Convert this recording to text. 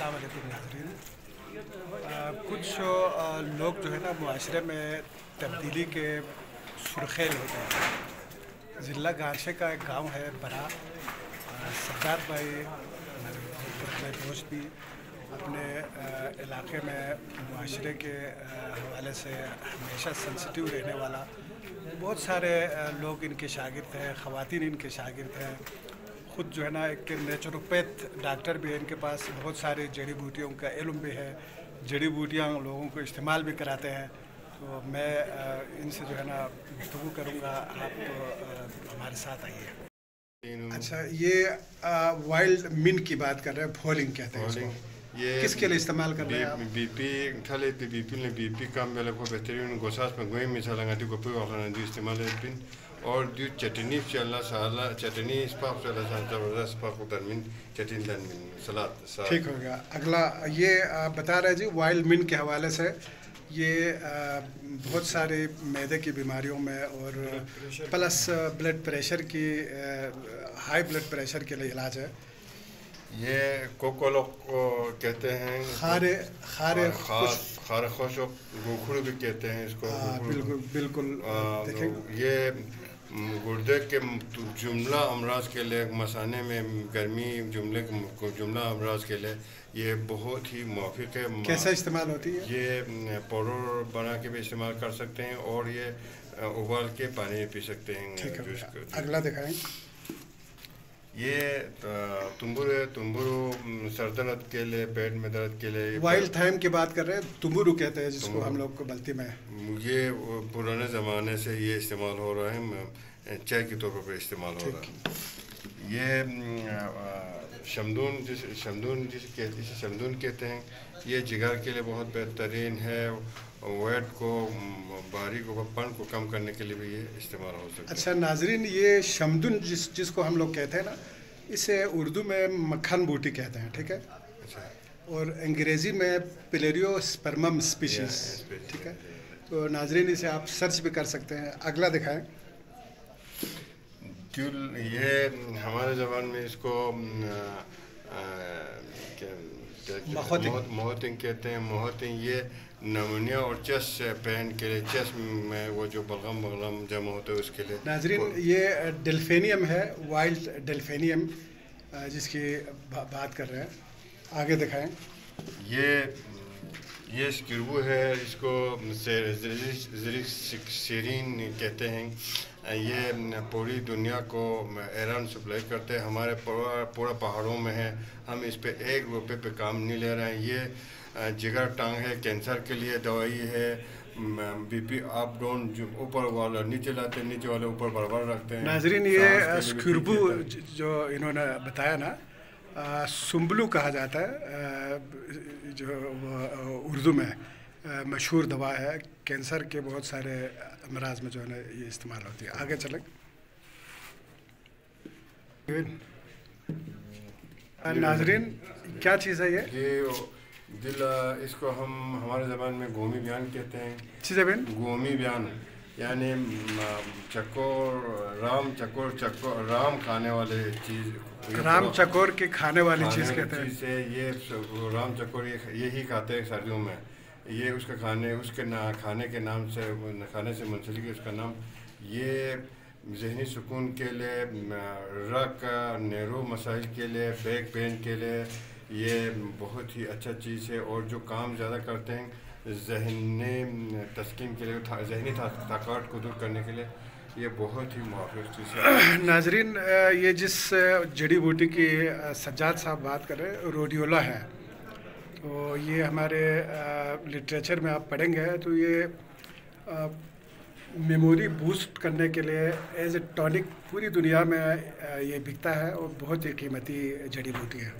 अस्सलाम वालेकुम नाज़रीन। कुछ लोग जो है ना मुआशरे में तब्दीली के सुरखेल होते हैं। ज़िला गारशे का एक गांव है बरा। सज्जाद भाई मेरे दोस्त भी अपने इलाके में मुआशरे के हवाले से हमेशा सेंसिटिव रहने वाला, बहुत सारे लोग इनके शागिर्द हैं, ख़वातीन इनके शागिर्द हैं। ख़ुद जो है ना एक नेचुरोपैथ डॉक्टर भी है इनके पास, बहुत सारी जड़ी बूटियों का इल्म भी है, जड़ी बूटियाँ लोगों को इस्तेमाल भी कराते हैं। तो मैं इनसे जो है ना गुफ्तगू करूँगा, आप हमारे साथ आइए। अच्छा, ये वाइल्ड मिन की बात कर रहे हैं, फॉलिंग कहते हैं इसको। ये किसके लिए इस्तेमाल कर रहे हैं आप? बीपी थले पे बीपी काम में लगभग बेहतरीन गोसास में गोई मिसाल लगाती को पूरा खाना जो इस्तेमाल है पिन और जो चटनी चला साला चटनी स्पाफ चला जबरदस्त स्पाफ उतरमिन चटनी दनमिन सलाद। ठीक हो गया। अगला ये बता रहे जी वाइल्ड मिन के हवाले से, ये बहुत सारे मैदे की बीमारियों में और प्लस ब्लड प्रेशर की हाई ब्लड प्रेशर के लिए इलाज है। ये कोकोलो को कहते हैं, खारे खुशक गोखुड़ भी कहते हैं इसको। बिल्कुल बिल्कुल। ये गुर्दे के जुमला अमराज के लिए, मसाने में गर्मी जुमला अमराज के लिए ये बहुत ही मुआफिक है। कैसा इस्तेमाल होती है? ये पाउडर बना के भी इस्तेमाल कर सकते हैं और ये उबाल के पानी में पी सकते हैं। अगला दिखाएं। ये तुम्बुरु सर दर्द के लिए, पेट में दर्द के लिए। वाइल्ड थाइम की बात कर रहे हैं, तुम्बुरु कहते हैं जिसको हम लोग को बल्ती में। ये पुराने ज़माने से ये इस्तेमाल हो रहा है, चाय के तौर पर इस्तेमाल हो रहा है। ये शमदून कहते हैं। ये जिगर के लिए बहुत बेहतरीन है। वेट को बारी को पन को कम करने के लिए भी ये इस्तेमाल हो सकता है। अच्छा नाजरीन, ये शमदून जिसको हम लोग कहते हैं ना, इसे उर्दू में मक्खन बूटी कहते हैं, ठीक है। अच्छा। और अंग्रेज़ी में प्लेरियोस्पर्मम स्पीशीज, ठीक है। तो नाजरीन इसे आप सर्च भी कर सकते हैं। अगला दिखाएं। ये हमारे ज़बान में इसको मोहतिंग कहते हैं। मोहतिंग ये नमूनिया और चेस्ट पेन के लिए, चेस्ट में वो जो बलगम जमा होता है उसके लिए। नाजरीन ये डेल्फेनियम है, वाइल्ड डेल्फेनियम जिसकी बात कर रहे हैं। आगे दिखाएं। ये स्किरबू है, इसको सीरीन कहते हैं। ये पूरी दुनिया को ईरान सप्लाई करते हैं। हमारे पूरा पहाड़ों में है। हम इस पे ₹1 पे काम नहीं ले रहे हैं। ये जिगर टांग है, कैंसर के लिए दवाई है। बीपी अप डाउन, जो ऊपर वाला नीचे लाते हैं, नीचे वाले ऊपर बराबर रखते हैं। नाजरीन ये स्किरबू जो इन्होंने बताया ना, सुम्बलू कहा जाता है, जो उर्दू में मशहूर दवा है। कैंसर के बहुत सारे अमराज में जो है ना ये इस्तेमाल होती है। आगे चलें। नाजरीन क्या चीज़ है ये? दिल इसको हम हमारे ज़बान में गोमी बयान कहते हैं। चीज़ है गोमी बयान यानी राम खाने वाले चीज़, राम चकोर के खाने वाली चीज़ कहते हैं। ये राम चकोर यही खाते हैं सर्दियों में। ये उसके खाने के नाम से, खाने से मुंसलिक है उसका नाम। ये ज़हनी सुकून के लिए, रक नेहरू मसाइल के लिए, बैक पेन के लिए ये बहुत ही अच्छा चीज़ है। और जो काम ज़्यादा करते हैं ज़हनी तस्कीन के लिए, ज़हनी थकावट को दूर करने के लिए ये बहुत ही मुआफ़िक चीज़ है। नाजरीन ये जिस जड़ी बूटी की सज्जाद साहब बात कर रहे हैं, रोडियोला है। तो ये हमारे लिटरेचर में आप पढ़ेंगे तो ये मेमोरी बूस्ट करने के लिए एज ए टॉनिक पूरी दुनिया में ये बिकता है और बहुत ही कीमती जड़ी बूटी है।